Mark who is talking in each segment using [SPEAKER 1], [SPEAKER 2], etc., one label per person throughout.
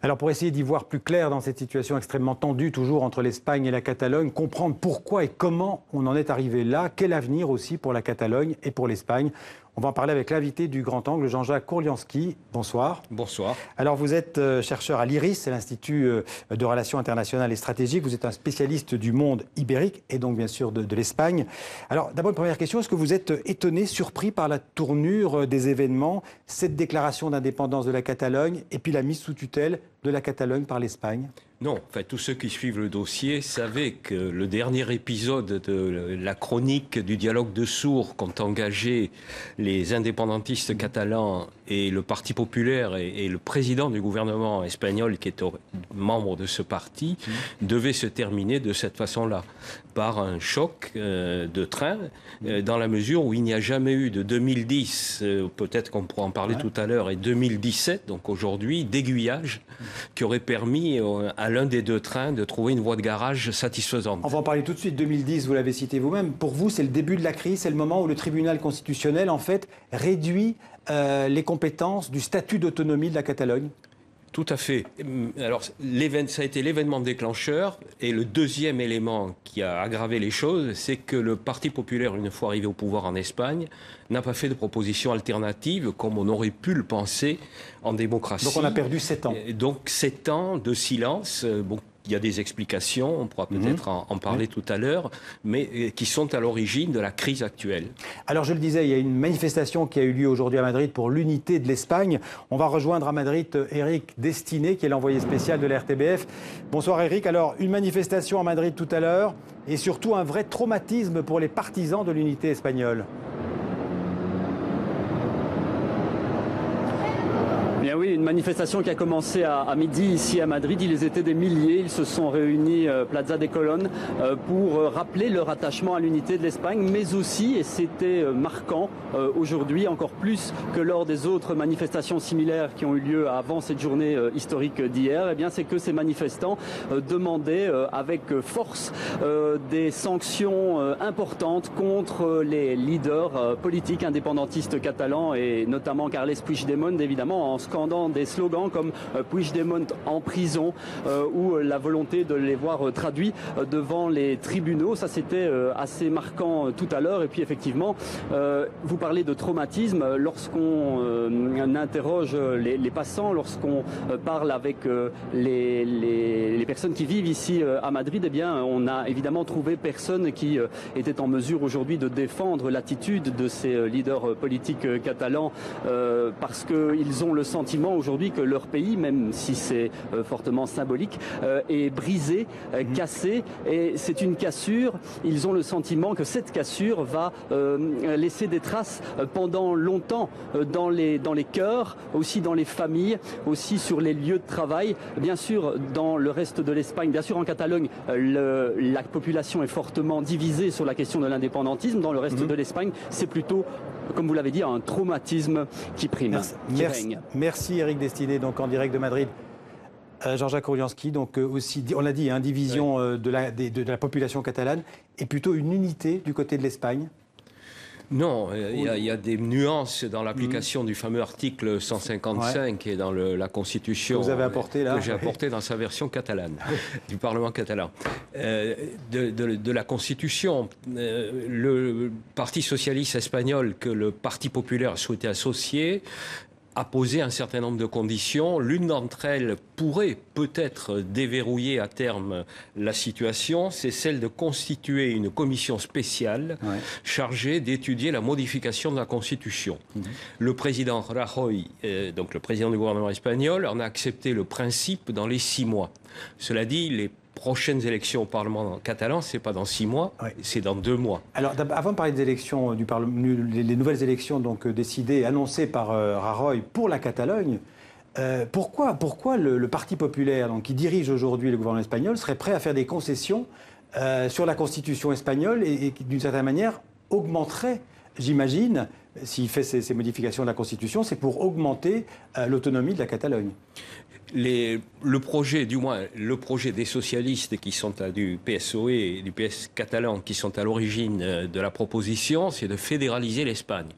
[SPEAKER 1] Alors pour essayer d'y voir plus clair dans cette situation extrêmement tendue toujours entre l'Espagne et la Catalogne, comprendre pourquoi et comment on en est arrivé là, quel avenir aussi pour la Catalogne et pour l'Espagne. On va en parler avec l'invité du Grand Angle, Jean-Jacques Kourlianski. Bonsoir.
[SPEAKER 2] Bonsoir.
[SPEAKER 1] Alors vous êtes chercheur à l'IRIS, c'est l'Institut de Relations internationales et stratégiques. Vous êtes un spécialiste du monde ibérique et donc bien sûr de l'Espagne. Alors d'abord une première question, est-ce que vous êtes étonné, surpris par la tournure des événements, cette déclaration d'indépendance de la Catalogne et puis la mise sous tutelle de la Catalogne par l'Espagne ?
[SPEAKER 2] Non, enfin, tous ceux qui suivent le dossier savaient que le dernier épisode de la chronique du dialogue de sourds qu'ont engagé les indépendantistes catalans et le Parti populaire et le président du gouvernement espagnol, qui est membre de ce parti, devait se terminer de cette façon-là, par un choc de train, dans la mesure où il n'y a jamais eu de 2010, peut-être qu'on pourra en parler tout à l'heure, et 2017, donc aujourd'hui, d'aiguillage qui aurait permis à l'un des deux trains de trouver une voie de garage satisfaisante.
[SPEAKER 1] On va en parler tout de suite. 2010, vous l'avez cité vous-même. Pour vous, c'est le début de la crise, c'est le moment où le tribunal constitutionnel, en fait, réduit les compétences du statut d'autonomie de la Catalogne.
[SPEAKER 2] Tout à fait. Alors, ça a été l'événement déclencheur. Et le deuxième élément qui a aggravé les choses, c'est que le Parti populaire, une fois arrivé au pouvoir en Espagne, n'a pas fait de proposition alternative, comme on aurait pu le penser en démocratie.
[SPEAKER 1] Donc on a perdu 7 ans.
[SPEAKER 2] Donc 7 ans de silence. Bon, il y a des explications, on pourra peut-être en parler tout à l'heure, mais qui sont à l'origine de la crise actuelle.
[SPEAKER 1] Alors je le disais, il y a une manifestation qui a eu lieu aujourd'hui à Madrid pour l'unité de l'Espagne. On va rejoindre à Madrid Eric Destiné, qui est l'envoyé spécial de la RTBF. Bonsoir Eric. Alors une manifestation à Madrid tout à l'heure et surtout un vrai traumatisme pour les partisans de l'unité espagnole.
[SPEAKER 3] Bien oui, une manifestation qui a commencé à midi ici à Madrid. Ils étaient des milliers, ils se sont réunis Plaza de Colón pour rappeler leur attachement à l'unité de l'Espagne, mais aussi, et c'était marquant aujourd'hui, encore plus que lors des autres manifestations similaires qui ont eu lieu avant cette journée historique d'hier, eh bien c'est que ces manifestants demandaient avec force des sanctions importantes contre les leaders politiques indépendantistes catalans et notamment Carles Puigdemont, évidemment, en scandant des slogans comme Puigdemont en prison ou la volonté de les voir traduits devant les tribunaux. Ça, c'était assez marquant tout à l'heure. Et puis, effectivement, vous parlez de traumatisme. Lorsqu'on interroge les passants, lorsqu'on parle avec les personnes qui vivent ici à Madrid, eh bien, on a évidemment trouvé personne qui était en mesure aujourd'hui de défendre l'attitude de ces leaders politiques catalans parce qu'ils ont le sentiment aujourd'hui que leur pays, même si c'est fortement symbolique, est brisé, cassé, et c'est une cassure. Ils ont le sentiment que cette cassure va laisser des traces pendant longtemps dans les cœurs, aussi dans les familles, aussi sur les lieux de travail. Bien sûr, dans le reste de l'Espagne, bien sûr en Catalogne, la population est fortement divisée sur la question de l'indépendantisme. Dans le reste de l'Espagne, c'est plutôt, comme vous l'avez dit, un traumatisme qui prime, qui règne.
[SPEAKER 1] Merci Eric Destiné, donc en direct de Madrid. Jean-Jacques Kourlianski, donc aussi, on l'a dit, division de la population catalane et plutôt une unité du côté de l'Espagne.
[SPEAKER 2] Non, il y a des nuances dans l'application du fameux article 155 qui est dans la Constitution
[SPEAKER 1] que vous avez apporté là,
[SPEAKER 2] que j'ai apporté dans sa version catalane du Parlement catalan. De la Constitution, le Parti socialiste espagnol que le Parti populaire a souhaité associer a posé un certain nombre de conditions. L'une d'entre elles pourrait peut-être déverrouiller à terme la situation, c'est celle de constituer une commission spéciale chargée d'étudier la modification de la Constitution. Le président Rajoy, donc le président du gouvernement espagnol, en a accepté le principe dans les 6 mois. Cela dit, les prochaines élections au Parlement catalan, c'est pas dans 6 mois, c'est dans 2 mois.
[SPEAKER 1] Alors, avant de parler des élections du Parlement, les nouvelles élections donc décidées, annoncées par Rajoy pour la Catalogne, pourquoi le Parti populaire, donc, qui dirige aujourd'hui le gouvernement espagnol, serait prêt à faire des concessions sur la Constitution espagnole et qui, d'une certaine manière, augmenterait, j'imagine, s'il fait ces modifications de la Constitution, c'est pour augmenter l'autonomie de la Catalogne?
[SPEAKER 2] Le projet, du moins le projet des socialistes qui sont du PSOE et du PS catalan qui sont à l'origine de la proposition, c'est de fédéraliser l'Espagne.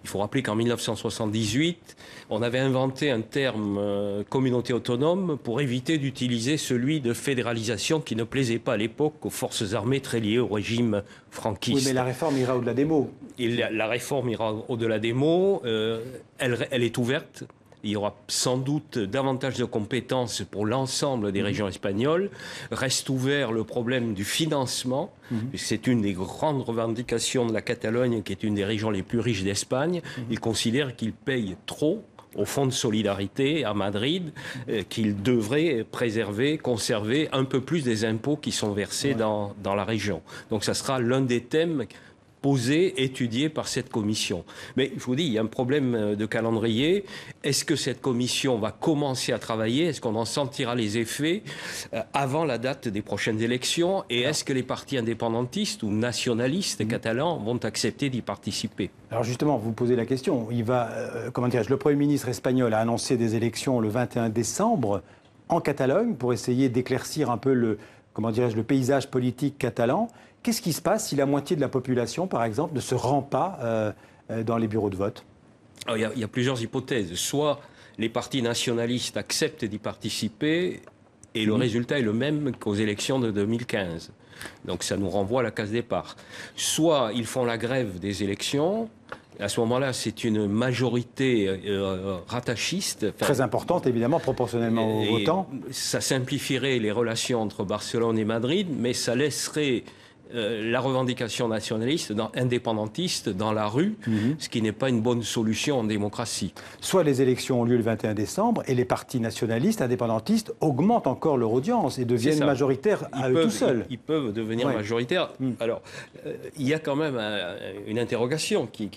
[SPEAKER 2] Il faut rappeler qu'en 1978, on avait inventé un terme communauté autonome pour éviter d'utiliser celui de fédéralisation qui ne plaisait pas à l'époque aux forces armées très liées au régime franquiste.
[SPEAKER 1] Oui, mais la réforme ira au-delà des mots.
[SPEAKER 2] Et la réforme ira au-delà des mots. Elle est ouverte. Il y aura sans doute davantage de compétences pour l'ensemble des régions espagnoles. Reste ouvert le problème du financement. C'est une des grandes revendications de la Catalogne, qui est une des régions les plus riches d'Espagne. Ils considèrent qu'ils payent trop au Fonds de solidarité à Madrid, qu'ils devraient préserver, conserver un peu plus des impôts qui sont versés dans la région. Donc ça sera l'un des thèmes posé, étudié par cette commission. Mais je vous dis, il y a un problème de calendrier. Est-ce que cette commission va commencer à travailler? Est-ce qu'on en sentira les effets avant la date des prochaines élections? Et est-ce que les partis indépendantistes ou nationalistes catalans vont accepter d'y participer?
[SPEAKER 1] Alors justement, vous posez la question. Il va, comment dirais-je, le Premier ministre espagnol a annoncé des élections le 21 décembre en Catalogne pour essayer d'éclaircir un peu le paysage politique catalan. Qu'est-ce qui se passe si la moitié de la population, par exemple, ne se rend pas dans les bureaux de vote?
[SPEAKER 2] Alors, il y a plusieurs hypothèses. Soit les partis nationalistes acceptent d'y participer et le résultat est le même qu'aux élections de 2015. Donc ça nous renvoie à la case départ. Soit ils font la grève des élections. À ce moment-là, c'est une majorité rattachiste.
[SPEAKER 1] Très importante, évidemment, proportionnellement aux votants.
[SPEAKER 2] Ça simplifierait les relations entre Barcelone et Madrid, mais ça laisserait la revendication nationaliste, indépendantiste dans la rue, ce qui n'est pas une bonne solution en démocratie.
[SPEAKER 1] Soit les élections ont lieu le 21 décembre et les partis nationalistes, indépendantistes augmentent encore leur audience et deviennent majoritaires à eux tout seuls.
[SPEAKER 2] Ils peuvent devenir majoritaires. Alors, il y a quand même une interrogation qui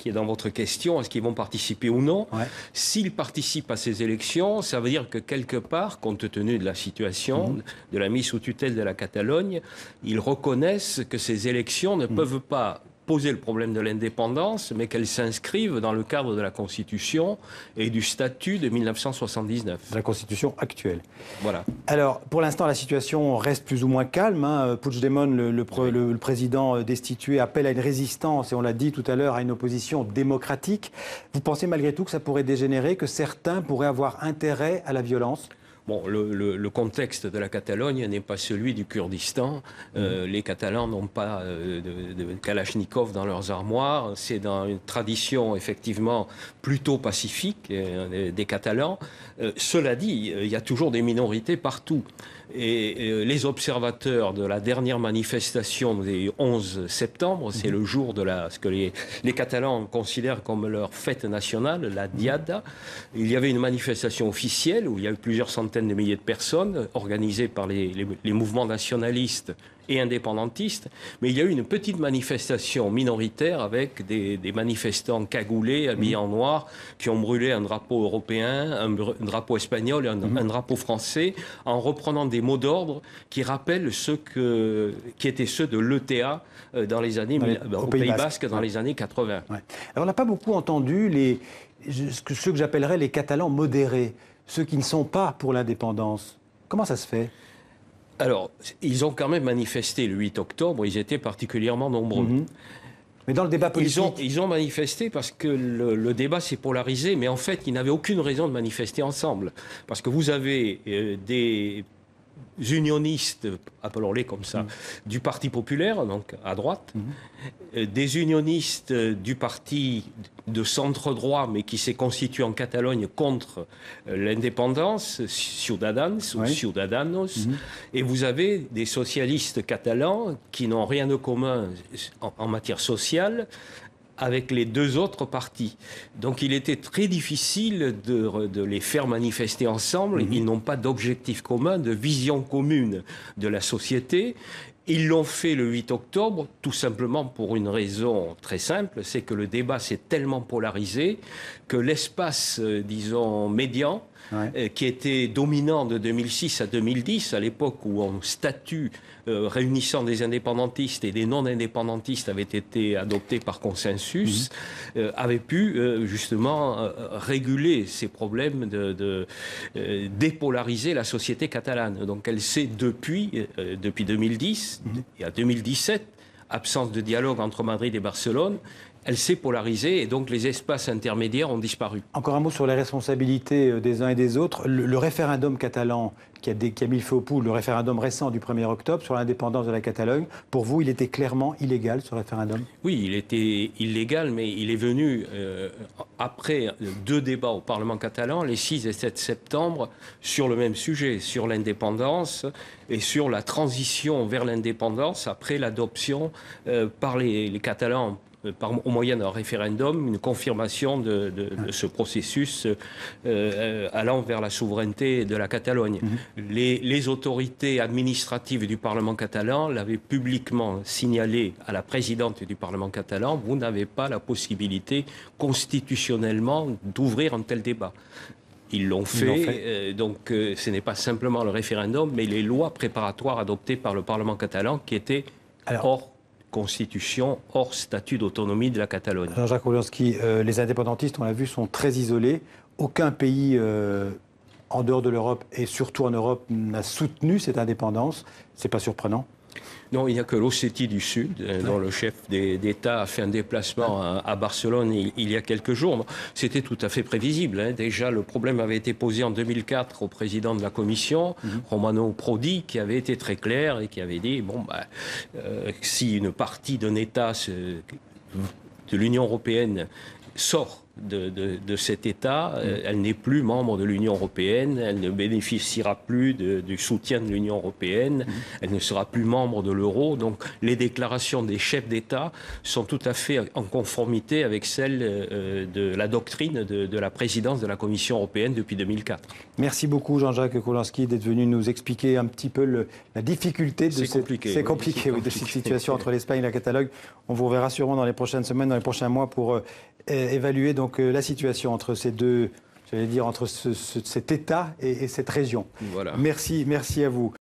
[SPEAKER 2] est dans votre question, est-ce qu'ils vont participer ou non? S'ils participent à ces élections, ça veut dire que quelque part, compte tenu de la situation, de la mise sous tutelle de la Catalogne, ils reconnaissent que ces élections ne peuvent pas poser le problème de l'indépendance, mais qu'elles s'inscrivent dans le cadre de la Constitution et du statut de 1979.
[SPEAKER 1] De la Constitution actuelle.
[SPEAKER 2] Voilà.
[SPEAKER 1] Alors, pour l'instant, la situation reste plus ou moins calme. Puigdemont, le président destitué, appelle à une résistance, et on l'a dit tout à l'heure, à une opposition démocratique. Vous pensez malgré tout que ça pourrait dégénérer, que certains pourraient avoir intérêt à la violence ?
[SPEAKER 2] Bon, le contexte de la Catalogne n'est pas celui du Kurdistan. Les Catalans n'ont pas de Kalachnikov dans leurs armoires. C'est dans une tradition effectivement plutôt pacifique des Catalans. Cela dit, il y a toujours des minorités partout. Et les observateurs de la dernière manifestation du 11 septembre, c'est le jour de ce que les Catalans considèrent comme leur fête nationale, la Diada. Il y avait une manifestation officielle où il y a eu plusieurs centaines de milliers de personnes organisées par les mouvements nationalistes et indépendantistes, mais il y a eu une petite manifestation minoritaire avec des manifestants cagoulés, habillés en noir, qui ont brûlé un drapeau européen, un drapeau espagnol et un drapeau français, en reprenant des mots d'ordre qui rappellent qui étaient ceux de l'ETA dans les années, au Pays Basque dans les années 80.
[SPEAKER 1] Alors on n'a pas beaucoup entendu ceux que j'appellerais les Catalans modérés, ceux qui ne sont pas pour l'indépendance. Comment ça se fait ?
[SPEAKER 2] Alors, ils ont quand même manifesté le 8 octobre, ils étaient particulièrement nombreux.
[SPEAKER 1] Mais dans le débat politique...
[SPEAKER 2] Ils ont manifesté parce que le débat s'est polarisé, mais en fait, ils n'avaient aucune raison de manifester ensemble. Parce que vous avez des unionistes, appelons-les comme ça, du Parti populaire, donc à droite, des unionistes du parti de centre-droit, mais qui s'est constitué en Catalogne contre l'indépendance, Ciudadans ou Ciudadanos, et vous avez des socialistes catalans qui n'ont rien de commun en matière sociale avec les deux autres partis. Donc il était très difficile de les faire manifester ensemble. Ils n'ont pas d'objectif commun, de vision commune de la société. Ils l'ont fait le 8 octobre, tout simplement pour une raison très simple, c'est que le débat s'est tellement polarisé que l'espace, disons, médian, qui était dominant de 2006 à 2010, à l'époque où un statut réunissant des indépendantistes et des non-indépendantistes avait été adopté par consensus, avait pu justement réguler ces problèmes de dépolariser la société catalane. Donc elle s'est depuis 2010 et à 2017, absence de dialogue entre Madrid et Barcelone, elle s'est polarisée et donc les espaces intermédiaires ont disparu.
[SPEAKER 1] Encore un mot sur les responsabilités des uns et des autres. Le référendum catalan qui a mis le feu aux poudres, le référendum récent du 1er octobre sur l'indépendance de la Catalogne, pour vous, il était clairement illégal, ce référendum?
[SPEAKER 2] Oui, il était illégal, mais il est venu après 2 débats au Parlement catalan, les 6 et 7 septembre, sur le même sujet, sur l'indépendance et sur la transition vers l'indépendance après l'adoption par les Catalans au moyen d'un référendum, une confirmation de ce processus allant vers la souveraineté de la Catalogne. Les autorités administratives du Parlement catalan l'avaient publiquement signalé à la présidente du Parlement catalan, vous n'avez pas la possibilité constitutionnellement d'ouvrir un tel débat. Ils l'ont fait. Donc ce n'est pas simplement le référendum, mais les lois préparatoires adoptées par le Parlement catalan qui étaient hors constitution, hors statut d'autonomie de la Catalogne.
[SPEAKER 1] Jean-Jacques Wolonski, les indépendantistes, on l'a vu, sont très isolés. Aucun pays en dehors de l'Europe et surtout en Europe n'a soutenu cette indépendance. C'est pas surprenant?
[SPEAKER 2] Non, il n'y a que l'Ossétie du Sud, dont le chef d'État a fait un déplacement à Barcelone il y a quelques jours. C'était tout à fait prévisible. Déjà, le problème avait été posé en 2004 au président de la Commission, Romano Prodi, qui avait été très clair et qui avait dit, si une partie d'un État de l'Union européenne sort de cet État, elle n'est plus membre de l'Union européenne, elle ne bénéficiera plus du soutien de l'Union européenne, elle ne sera plus membre de l'euro. Donc les déclarations des chefs d'État sont tout à fait en conformité avec celles de la doctrine de la présidence de la Commission européenne depuis 2004.
[SPEAKER 1] Merci beaucoup Jean-Jacques Wolonski d'être venu nous expliquer un petit peu la difficulté de cette situation entre l'Espagne et la Catalogne. On vous reverra sûrement dans les prochaines semaines, dans les prochains mois pour évaluer donc la situation entre ces deux, j'allais dire, entre cet État et cette région.
[SPEAKER 2] Voilà.
[SPEAKER 1] Merci à vous.